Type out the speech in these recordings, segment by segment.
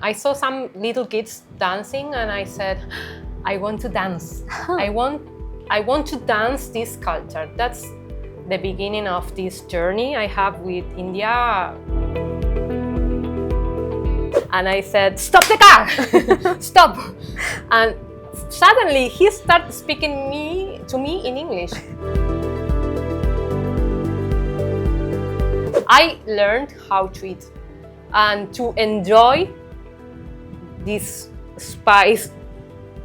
I saw some little kids dancing, and I said, I want to dance. I want to dance this culture. That's the beginning of this journey I have with India. And I said, stop the car, stop. And suddenly he started speaking to me in English. I learned how to eat and to enjoy this spice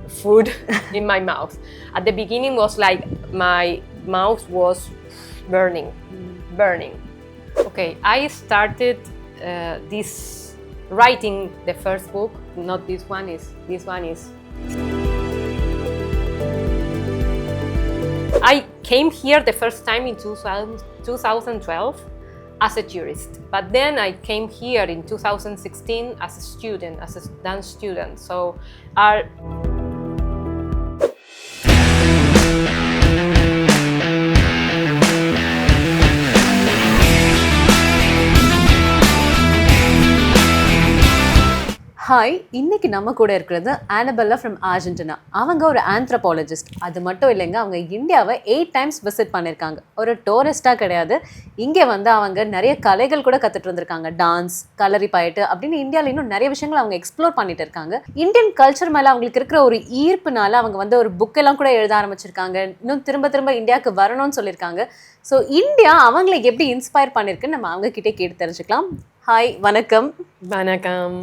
food in my mouth. At the beginning was like my mouth was burning. Okay, I started this writing the first book. Not this one is. I came here the first time in 2012 as a tourist, but then I came here in 2016 as a student, as a dance student. So our hi, இன்னைக்கு நம்ம கூட இருக்கிறது ஆனபெல்லா from Argentina. அவங்க ஒரு anthropologist. அது மட்டும் இல்லைங்க, அவங்க இந்தியாவை 8 times விசிட் பண்ணியிருக்காங்க. ஒரு டூரிஸ்டாக கிடையாது, இங்கே வந்து அவங்க நிறைய கலைகள் கூட கற்றுட்டு இருந்திருக்காங்க. டான்ஸ், கலரி பாயிட்டு அப்படின்னு இந்தியாவில் இன்னும் நிறைய விஷயங்கள் அவங்க எக்ஸ்ப்ளோர் பண்ணிட்டு இருக்காங்க. இந்தியன் கல்ச்சர் மேலே அவங்களுக்கு இருக்கிற ஒரு ஈர்ப்புனால அவங்க வந்து ஒரு புக்கெல்லாம் கூட எழுத ஆரம்பிச்சிருக்காங்க. இன்னும் திரும்ப இந்தியாவுக்கு வரணும்னு சொல்லியிருக்காங்க. ஸோ இந்தியா அவங்களை எப்படி இன்ஸ்பயர் பண்ணியிருக்குன்னு நம்ம அவங்க கிட்டே கேட்டு தெரிஞ்சுக்கலாம். ஹாய், வணக்கம். வணக்கம்.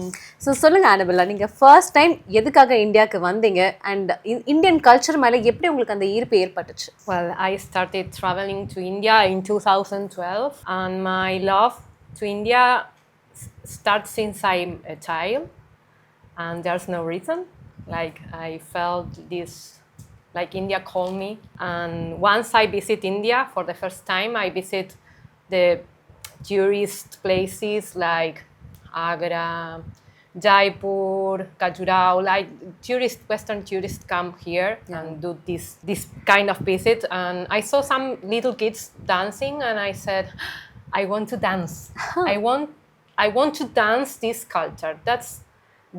ஸோ சொல்லுங்கள் ஆனபெல்லா, நீங்கள் ஃபர்ஸ்ட் டைம் எதுக்காக இந்தியாவுக்கு வந்தீங்க அண்ட் இந்தியன் கல்ச்சர் மேலே எப்படி உங்களுக்கு அந்த ஈர்ப்பு ஏற்பட்டுச்சு? Well, I started traveling to India in 2012, and my love to India starts since I'm a child, and there's no reason. Like, I felt this, like India called me, and once I visit India for the first time, I visit the tourist places like Agra, Jaipur, Khajuraho. Like Western tourists come here and do this kind of visit. And I saw some little kids dancing, and I said, I want to dance. I want to dance this culture. That's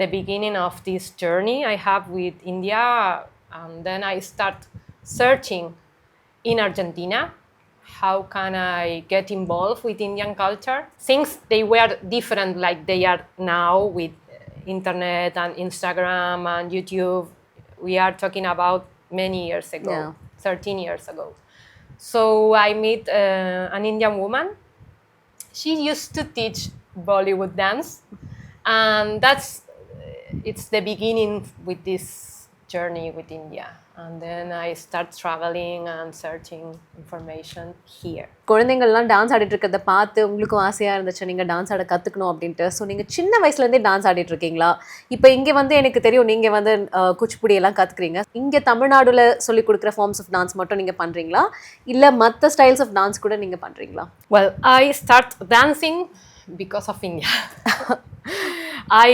the beginning of this journey I have with India. And then I start searching in Argentina. How can I get involved with Indian culture? Things they were different like they are now with internet and Instagram and YouTube. We are talking about many years ago, 13 years ago. So I met an Indian woman. She used to teach Bollywood dance, and it's the beginning with this journey with India. And then I start traveling and searching information here. குழந்தைங்கள்லாம் dance ஆடிட்டு இருக்கிறத பார்த்து உங்களுக்கும் ஆசையாக இருந்துச்சு நீங்கள் dance ஆட கற்றுக்கணும் அப்படின்ட்டு. ஸோ நீங்கள் சின்ன வயசுலேருந்தே டான்ஸ் ஆடிட்டு இருக்கீங்களா? இப்போ இங்கே வந்து எனக்கு தெரியும் நீங்கள் வந்து குச்சிப்புடி எல்லாம் கற்றுக்குறீங்க. இங்கே தமிழ்நாடுல சொல்லி கொடுக்குற ஃபார்ம்ஸ் ஆஃப் டான்ஸ் மட்டும் நீங்கள் பண்ணுறீங்களா, இல்லை மற்ற ஸ்டைல்ஸ் ஆஃப் டான்ஸ் கூட நீங்கள் பண்ணுறீங்களா? Well, I start dancing because of India. I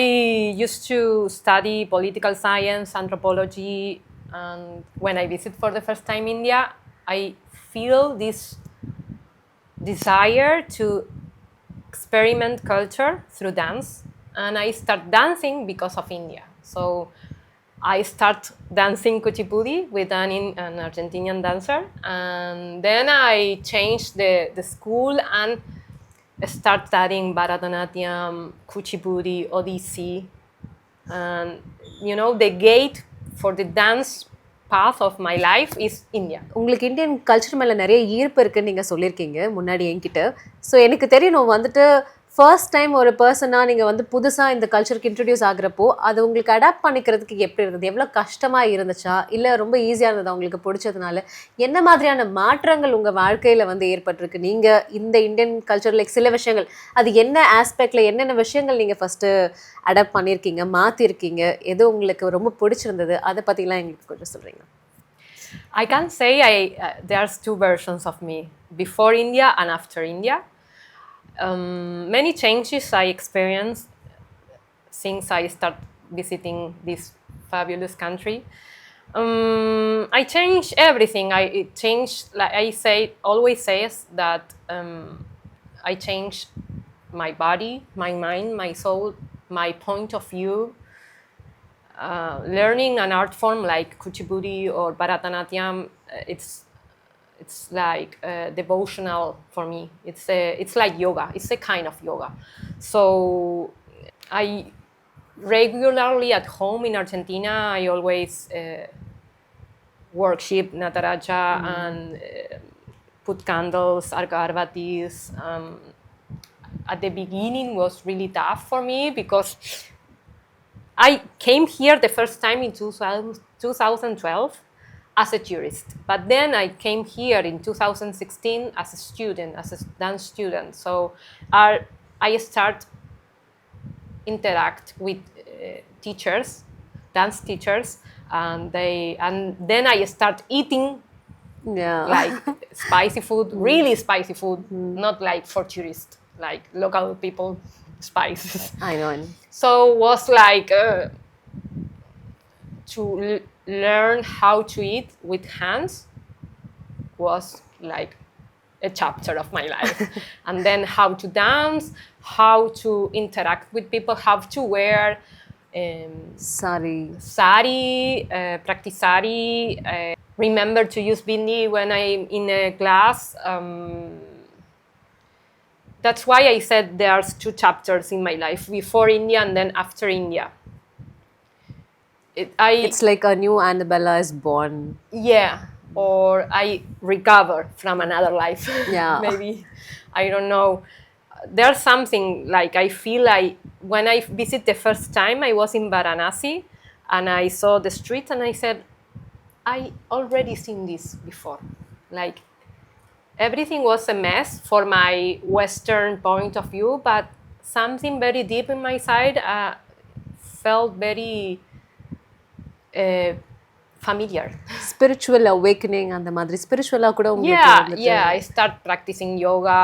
used to study political science, anthropology, and when I visit for the first time India, I feel this desire to experiment culture through dance, and I start dancing because of India. So I start dancing kuchipudi with an Argentinian dancer, and then I changed the school and start studying Bharatanatyam, Kuchipudi, Odissi, and the gate for the dance path of my life is India. உங்களுக்கு Indian culture மேலே நிறைய ஈர்ப்பு இருக்குன்னு நீங்கள் சொல்லியிருக்கீங்க முன்னாடி என்கிட்ட. So எனக்கு தெரியணும் வந்துட்டு ஃபர்ஸ்ட் டைம் ஒரு பர்சனாக நீங்கள் வந்து புதுசாக இந்த கல்ச்சருக்கு இன்ட்ரடியூஸ் ஆகிறப்போ அது உங்களுக்கு அடாப்ட் பண்ணிக்கிறதுக்கு எப்படி இருந்தது? எவ்வளோ கஷ்டமாக இருந்துச்சா, இல்லை ரொம்ப ஈஸியாக இருந்ததா உங்களுக்கு பிடிச்சதுனால? என்ன மாதிரியான மாற்றங்கள் உங்கள் வாழ்க்கையில் வந்து ஏற்பட்டிருக்கு? நீங்கள் இந்த இந்தியன் கல்ச்சரில் சில விஷயங்கள், அது என்ன ஆஸ்பெக்டில் என்னென்ன விஷயங்கள் நீங்கள் ஃபஸ்ட்டு அடாப்ட் பண்ணியிருக்கீங்க, மாற்றிருக்கீங்க, எது உங்களுக்கு ரொம்ப பிடிச்சிருந்தது, அதை பற்றிலாம் எங்களுக்கு கொஞ்சம் சொல்கிறீங்க? I can say there's two versions of me, before India and after India. Many changes I experienced since I start visiting this fabulous country. I changed everything. It changed, like I always says that I changed my body, my mind, my soul my point of view. Learning an art form like Kuchipudi or Bharatanatyam, it's like devotional for me. It's like yoga. It's a kind of yoga. So I regularly at home in Argentina, I always worship Nataraja and put candles, agarbatis. At the beginning was really tough for me because I came here the first time in 2012 as a tourist, but then I came here in 2016 as a student, as a dance student. So I start interact with teachers, dance teachers, and then I start eating Yeah. like spicy food, really spicy food, not like for tourists, like local people spices. I know. So was like to learn how to eat with hands was like a chapter of my life. And then how to dance, how to interact with people, how to wear Sorry. sari, practice sari, remember to use bindi when I'm in a class. That's why I said there's two chapters in my life, before India and then after India. It's like a new Annabella is born. Yeah, or I recover from another life. Yeah. Maybe. I don't know. There's something like I feel like when I visit the first time, I was in Varanasi and I saw the street and I said, I already seen this before. Like everything was a mess for my Western point of view, but something very deep in my side felt very familiar. Spiritual awakening and the மாதிரி spiritual கூட Yeah, I start practicing yoga.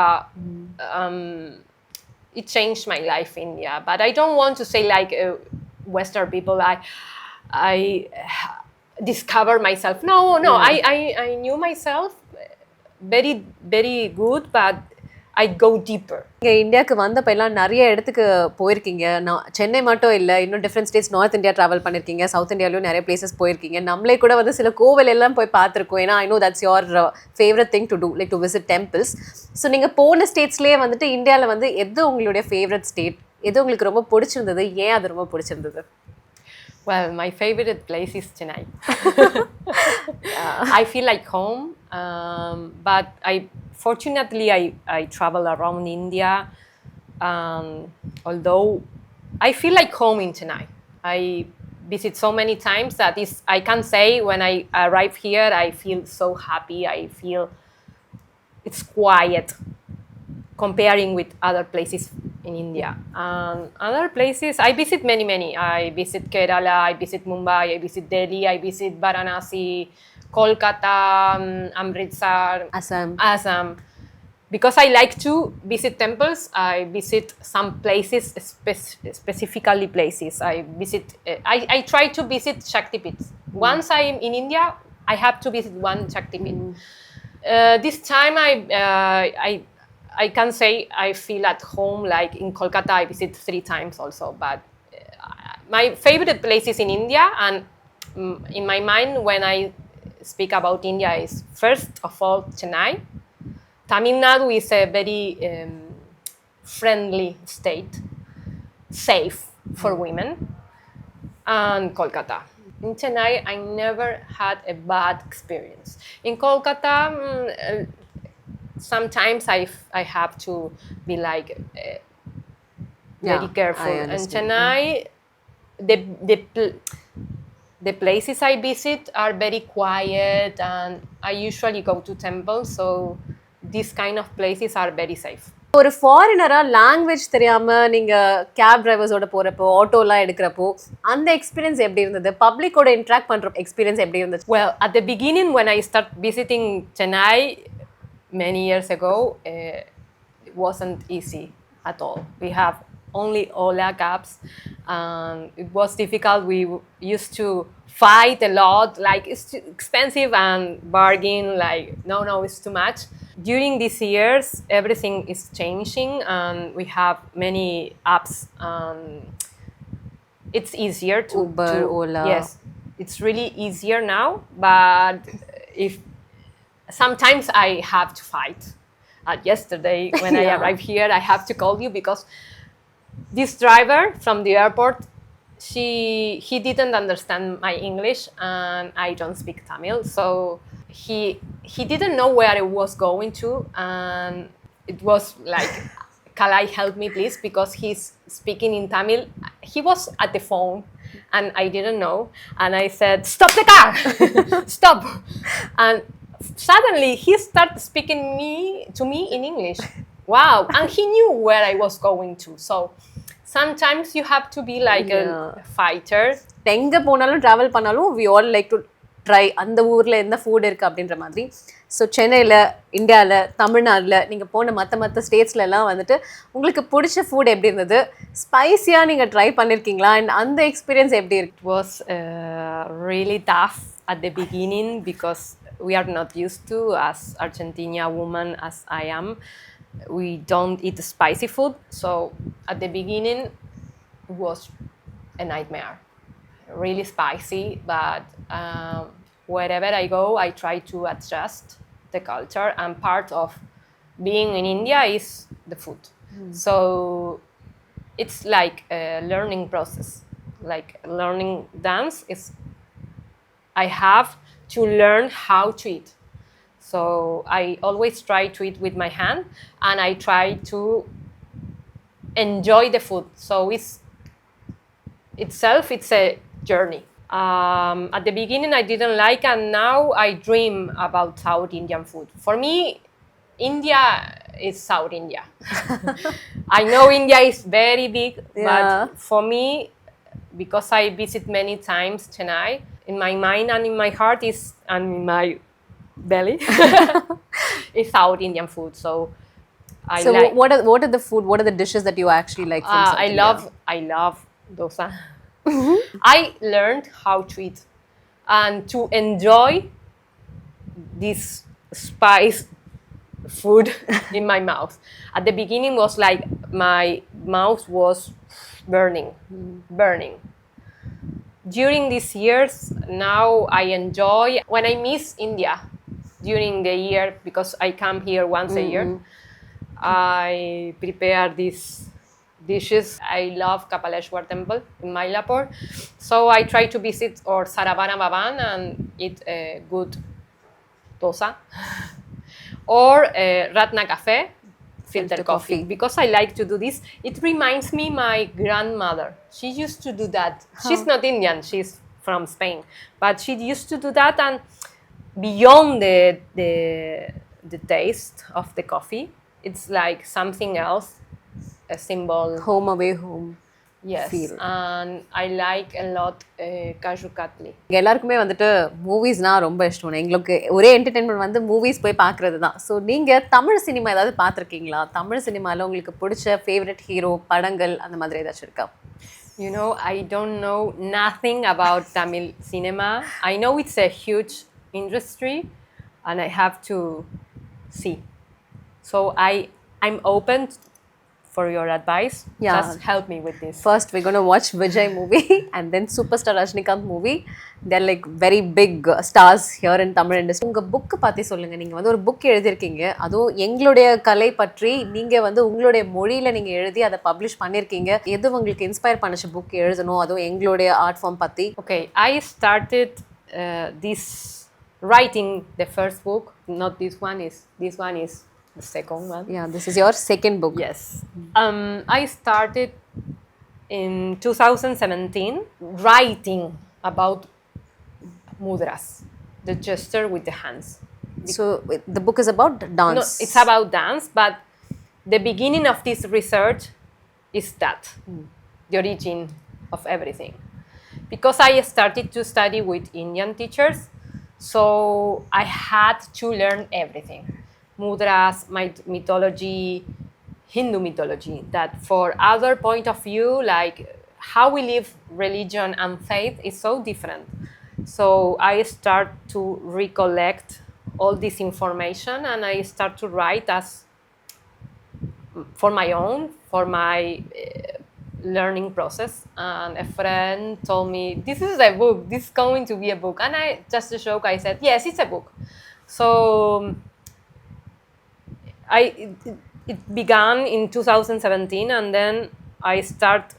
It changed my life in India, but I don't want to say like Western people. I discover myself. No. I knew myself very, very good, but I go deeper. இங்கே இந்தியாவுக்கு வந்தப்போ எல்லாம் நிறைய இடத்துக்கு போயிருக்கீங்க. நான் சென்னை மட்டும் இல்லை, இன்னும் different states north India travel பண்ணியிருக்கீங்க, சவுத் இந்தியாவிலும் நிறைய பிளேசஸ் போயிருக்கீங்க. நம்மளே கூட வந்து சில கோவில் எல்லாம் போய் பார்த்துருக்கோம். ஏன்னா I know that's your favourite thing to do, like to visit temples. So நீங்கள் போன ஸ்டேட்ஸ்லேயே வந்துட்டு இந்தியாவில் வந்து எது உங்களுடைய ஃபேவரட் ஸ்டேட், எது உங்களுக்கு ரொம்ப பிடிச்சிருந்தது, ஏன் அது ரொம்ப பிடிச்சிருந்தது? Well, my favorite place is Chennai. I feel like home, but fortunately I travel around India. Although I feel like home in Chennai. I visit so many times that I can say when I arrive here, I feel so happy. I feel it's quiet comparing with other places in India. Other places, I visit many. I visit Kerala, I visit Mumbai, I visit Delhi, I visit Varanasi, Kolkata, Amritsar, Assam. Because I like to visit temples, I visit some places, specifically places. I try to visit Shaktipits. Once I'm in India, I have to visit one Shaktipit. This time I can say I feel at home, like in Kolkata I visit 3 times also. But my favorite places in India, and in my mind when I speak about India, is first of all Chennai. Tamil Nadu is a very friendly state, safe for women, and Kolkata. In Chennai, I never had a bad experience. In Kolkata, sometimes I have to be like very careful. And Chennai, the places I visit are very quiet, and I usually go to temples, so these kind of places are very safe. ஒரு ஃபாரினராக language தெரியாமல் நீங்கள் gap டிரைவர்ஸோட போகிறப்போ, ஆட்டோலாம் எடுக்கிறப்போ அந்த experience எப்படி இருந்தது? பப்ளிக்கோட interact பண்ணுற experience எப்படி இருந்தது? Well, at the beginning when I started visiting Chennai many years ago, it wasn't easy at all. We have only Ola cabs, and it was difficult. We used to fight a lot, like it's too expensive, and bargain, like no, it's too much. During these years, everything is changing, and we have many apps. it's easier to Uber, Ola. Yes, it's really easier now. But if sometimes I have to fight. Yesterday, when I Yeah. arrived here, I have to call you because this driver from the airport, he didn't understand my English and I don't speak Tamil, so he didn't know where I was going to, and it was like, can I help me please, because he's speaking in Tamil. He was at the phone and I didn't know, and I said, stop the car, stop, and suddenly he started speaking to me in English. Wow, and he knew where I was going to. So sometimes you have to be like Yeah. a fighter. எங்கே போனாலும் travel பண்ணாலும் we all like to try அந்த ஊரில் எந்த food இருக்குது அப்படின்ற மாதிரி. So சென்னையில், இந்தியாவில், தமிழ்நாட்டில் நீங்கள் போன மற்ற ஸ்டேட்ஸ்லலாம் வந்துட்டு உங்களுக்கு பிடிச்ச ஃபுட் எப்படி இருந்தது? ஸ்பைஸியாக நீங்கள் ட்ரை பண்ணியிருக்கீங்களா? அண்ட் அந்த எக்ஸ்பீரியன்ஸ் எப்படி இருக்கு? It was really tough at the beginning because we are not used to, as Argentina woman as I am, we don't eat spicy food. So at the beginning it was a nightmare, really spicy. But wherever I go, I try to adjust the culture, and part of being in India is the food. So it's like a learning process, like learning dance is, I have to learn how to eat. So I always try to eat with my hand, and I try to enjoy the food. So it's a journey. At the beginning I didn't like, and now I dream about South Indian food. For me, India is South India. I know India is very big, Yeah. but for me, because I visit many times Chennai, in my mind and in my heart and in my belly is South Indian food. So So what are the food? What are the dishes that you actually like from South India? I love dosa. I learned how to eat and to enjoy this spice food in my mouth. At the beginning was like my mouth was burning. During these years, now I enjoy, when I miss India during the year, because I come here once a year, I prepare these dishes. I love Kapaleshwar temple in Mylapore, so I try to visit or Saravana Bhavan and eat a good dosa or Ratna Cafe filter coffee, because I like to do this. It reminds me my grandmother. She used to do that. She's not Indian, she's from Spain, but she used to do that, and beyond the taste of the coffee, it's like something else, a symbol. Home away home. Yes, feel. and I like a lot Kaju Katli. எல்லாருக்குமே வந்துட்டு மூவிஸ்னால் ரொம்ப இஷ்டம். எங்களுக்கு ஒரே entertainment வந்து movies போய் பார்க்குறது தான். ஸோ நீங்கள் தமிழ் சினிமா ஏதாவது பார்த்துருக்கீங்களா? தமிழ் சினிமாவில் உங்களுக்கு பிடிச்ச ஃபேவரட் ஹீரோ படங்கள் அந்த மாதிரி ஏதாச்சும் இருக்கா? You know, I don't know nothing about Tamil cinema. I know it's a huge industry and I have to see. So I'm open for your advice. Yeah. Just help me with this. First we're going to watch Vijay movie and then Superstar Rajinikanth movie. They're like very big stars here in Tamil industry. உங்கள் book பற்றி சொல்லுங்கள். நீங்கள் வந்து ஒரு book எழுதியிருக்கீங்க, அதுவும் எங்களுடைய கலை பற்றி. நீங்கள் வந்து உங்களுடைய மொழியில் நீங்கள் எழுதி அதை பப்ளிஷ் பண்ணியிருக்கீங்க. எது உங்களுக்கு இன்ஸ்பயர் பண்ணிச்சு புக் எழுதணும், அதுவும் எங்களுடைய ஆர்ட் ஃபார்ம் பற்றி? Okay, I started this writing the first book. Not this one is the second one. Yeah, this is your second book. Yes. I started in 2017 writing about mudras, the gesture with the hands. So the book is about dance. No, it's about dance, but the beginning of this research is that, the origin of everything. Because I started to study with Indian teachers, so I had to learn everything. Mudras, mythology, Hindu mythology, that for other point of view, like how we live religion and faith is so different. So I start to recollect all this information and I start to write as for my own, for my learning process, and a friend told me, this is a book, this is going to be a book, and I just a joke, I said, yes, it's a book. So it began in 2017, and then I start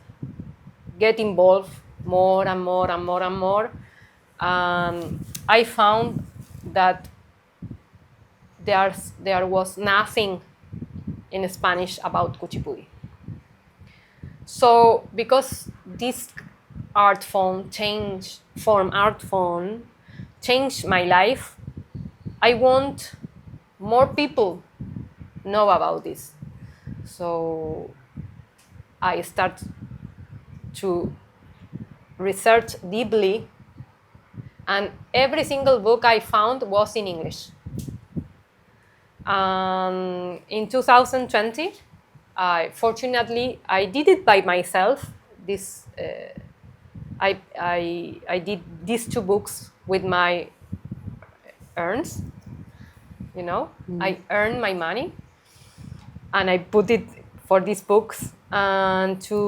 get involved more and more and more and more. I found that there was nothing in Spanish about Kuchipudi. So because this art form changed my life, I want more people know about this. So I start to research deeply, and every single book I found was in English. In 2020, fortunately, I did it by myself. I did these two books with my earns. I earned my money, and I put it for these books and to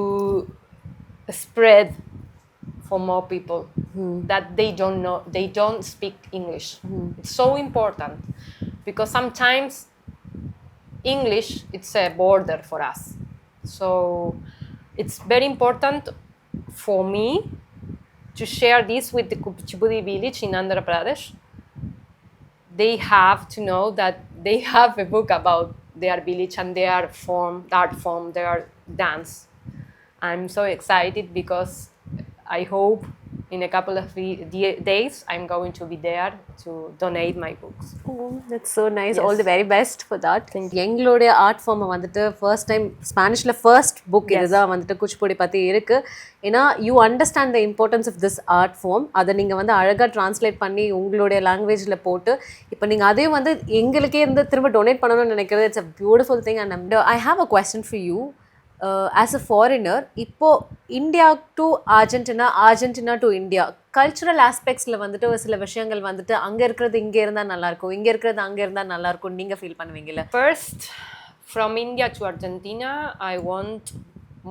spread for more people that they don't speak English. It's so important because sometimes English, it's a border for us. So it's very important for me to share this with the Kuchipudi village in Andhra Pradesh. They have to know that they have a book about their village and their art form, their dance. I'm so excited because I hope in a couple of days I'm going to be there to donate my books. Oh, that's so nice. Yes. All the very best for that. Thank you. எங்களுடைய art form வந்துட்டு first time ஸ்பானிஷ்ல first book Yes. இதுதான் வந்துட்டு குச்சிப்புடி பற்றி இருக்கு. ஏன்னா you understand the importance of this art form. அதை நீங்கள் வந்து அழகாக ட்ரான்ஸ்லேட் பண்ணி உங்களுடைய லாங்குவேஜில் போட்டு இப்போ நீங்கள் அதே வந்து எங்களுக்கே இருந்து திரும்ப டொனேட் பண்ணணும்னு நினைக்கிறது it's a beautiful thing. And I have a question for you. As a foreigner, இப்போ India to Argentina to India cultural ஆஸ்பெக்ட்ஸில் வந்துட்டு ஒரு சில விஷயங்கள் வந்துட்டு அங்கே இருக்கிறது இங்கே இருந்தால் நல்லாயிருக்கும், இங்கே இருக்கிறது அங்கே இருந்தால் நல்லாயிருக்கும் நீங்கள் feel பண்ணுவீங்கல்ல? First, from India to Argentina, I want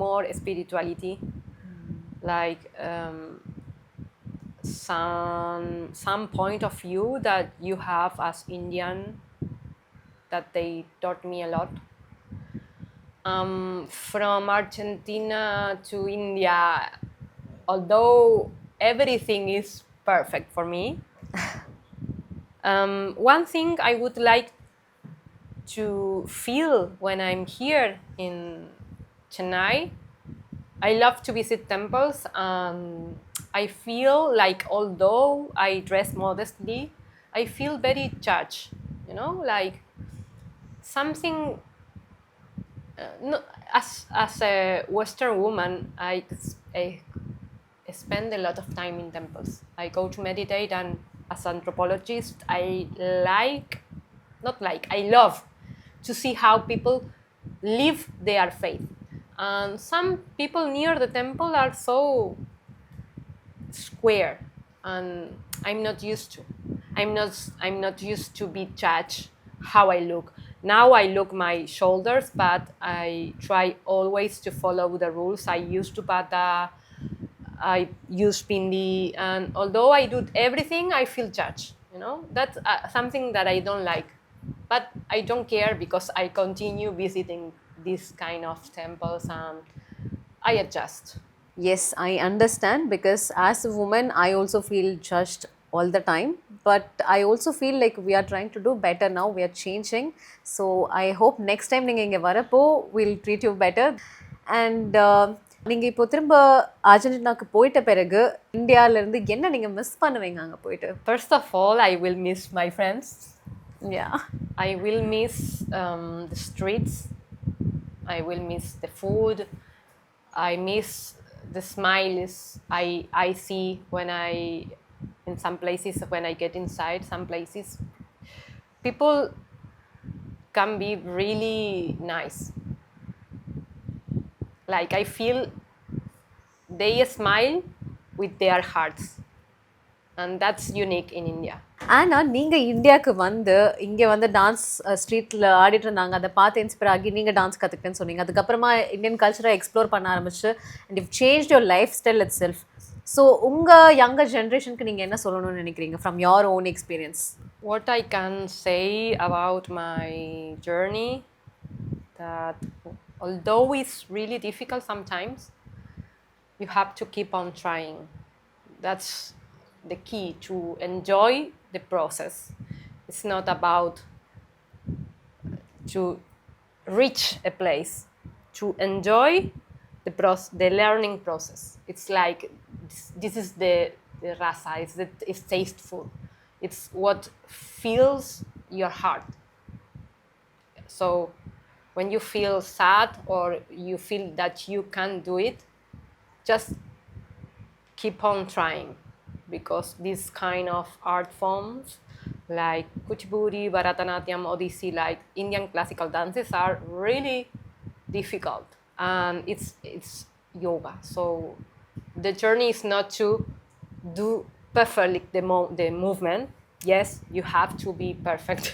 more spirituality, like some point of view that you have as Indian that they taught me a lot. From Argentina to India, although everything is perfect for me, one thing I would like to feel when I'm here in Chennai, I love to visit temples. I feel like although I dress modestly, I feel very judged, like something. No, as a Western woman, I spend a lot of time in temples. I go to meditate, and as an anthropologist, I love to see how people live their faith. And some people near the temple are so square, and I'm not used to. I'm not used to be judged how I look. Now I look my shoulders, but I try always to follow the rules. I use tupata, I use pindi, and although I do everything, I feel judged. That's something that I don't like. But I don't care because I continue visiting these kind of temples, and I adjust. Yes, I understand, because as a woman, I also feel judged all the time. But I also feel like we are trying to do better now. We are changing. So I hope next time நீங்கள் இங்கே வரப்போ we'll treat you better. And நீங்கள் இப்போ திரும்ப அர்ஜென்டினாக்கு போயிட்ட பிறகு இந்தியாவிலேருந்து என்ன நீங்கள் மிஸ் பண்ணுவீங்க அங்கே போயிட்டு? First of all, I will miss my friends. Yeah. I will miss the streets. I will miss the food. I miss the smiles I see when in some places, when I get inside some places. People can be really nice. Like I feel they smile with their hearts. and that's unique in India. ஆனால் நீங்கள் இந்தியாவுக்கு வந்து இங்கே வந்து dance ஸ்ட்ரீட்டில் ஆடிட்டு இருந்தாங்க, அதை பார்த்து இன்ஸ்பயர் ஆகி நீங்கள் டான்ஸ் கற்றுக்கிட்டேன்னு சொன்னீங்க. அதுக்கப்புறமா இந்தியன் கல்ச்சரை எக்ஸ்ப்ளோர் பண்ண ஆரம்பிச்சு அண்ட் இவ் change your life style it self. So உங்கள் யங்கர் ஜென்ரேஷனுக்கு நீங்கள் என்ன சொல்லணும்னு நினைக்கிறீங்க from your own experience? What I can say about my journey, that although it's really difficult sometimes, you have to keep on trying. That's the key, to enjoy the process. It's not about to reach a place, to enjoy the learning process. It's like this is the rasa, it's tasteful, it's what fills your heart. So when you feel sad or you feel that you can't do it, just keep on trying, because these kind of art forms like Kuchipudi, Bharatanatyam, Odissi, like Indian classical dances are really difficult, and it's yoga. So the journey is not to do perfectly the movement. Yes, you have to be perfect,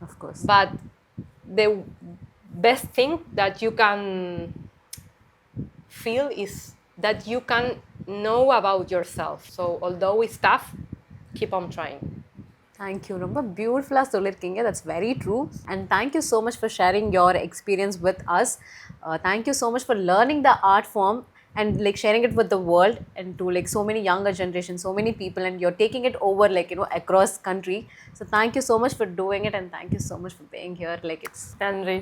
of course, but the best thing that you can feel is that you can know about yourself. So although it's tough, keep on trying. Thank you. ரொம்ப பியூட்டிஃபுல்லாக சொல்லியிருக்கீங்க. That's very true. And thank you so much for sharing your experience with us. Thank you so much for learning the art form and like sharing it with the world and to like so many younger generations, so many people, and you're taking it over like, you know, across country. So thank you so much for doing it, and thank you so much for being here. Like it's Henry,